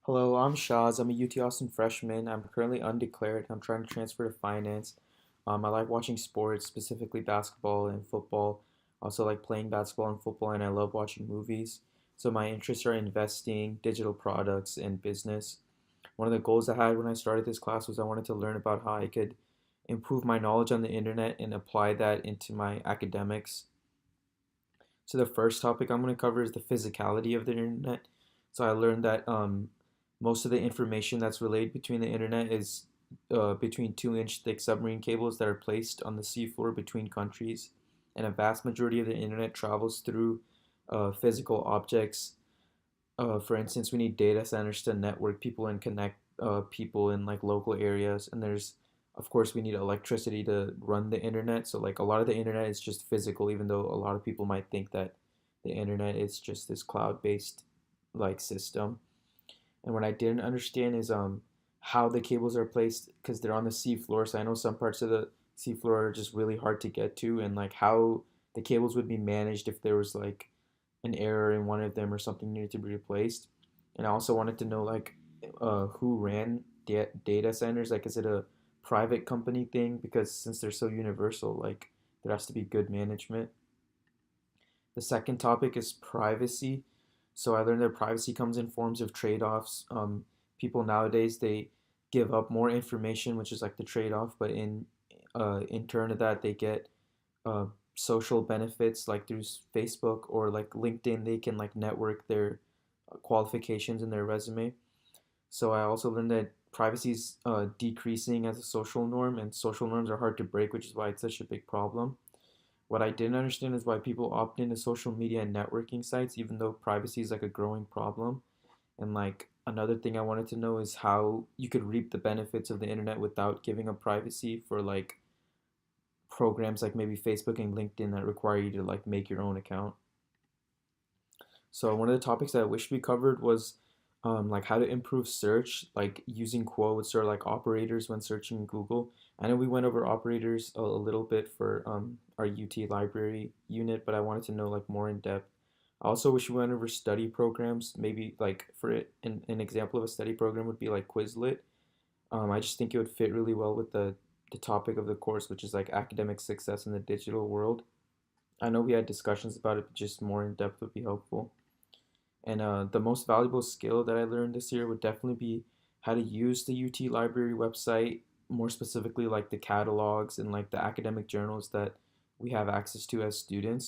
Hello, I'm Shaz. I'm a UT Austin freshman. I'm currently undeclared. I'm trying to transfer to finance. I like watching sports, specifically basketball and football. I also like playing basketball and football, and I love watching movies. So my interests are investing, digital products, and business. One of the goals I had when I started this class was I wanted to learn about how I could improve my knowledge on the internet and apply that into my academics. So the first topic I'm going to cover is the physicality of the internet. So I learned that most of the information that's relayed between the internet is between 2-inch thick submarine cables that are placed on the seafloor between countries, and a vast majority of the internet travels through physical objects. For instance, we need data centers to network people and connect people in like local areas, and of course, we need electricity to run the internet. So like a lot of the internet is just physical, even though a lot of people might think that the internet is just this cloud-based like system. And what I didn't understand is how the cables are placed because they're on the seafloor. So I know some parts of the seafloor are just really hard to get to, and like how the cables would be managed if there was like an error in one of them or something needed to be replaced. And I also wanted to know like who ran data centers. Like, is it a private company thing? Because since they're so universal, like there has to be good management. The second topic is privacy. So I learned that privacy comes in forms of trade-offs. People nowadays they give up more information, which is like the trade-off, but in turn of that they get uh, social benefits like through Facebook or like LinkedIn. They can like network their qualifications in their resume. So I also learned that privacy is decreasing as a social norm, and social norms are hard to break, which is why it's such a big problem. What I didn't understand is why people opt into social media and networking sites, even though privacy is like a growing problem. And like another thing I wanted to know is how you could reap the benefits of the internet without giving up privacy for like programs like maybe Facebook and LinkedIn that require you to like make your own account. So one of the topics that I wish we covered was like how to improve search, like using quotes or like operators when searching in Google. I know we went over operators a little bit for our UT library unit, but I wanted to know like more in depth. I also wish we went over study programs. Maybe like for it, an example of a study program would be like Quizlet. I just think it would fit really well with the topic of the course, which is like academic success in the digital world. I know we had discussions about it, but just more in depth would be helpful. And the most valuable skill that I learned this year would definitely be how to use the UT library website, more specifically like the catalogs and like the academic journals that we have access to as students.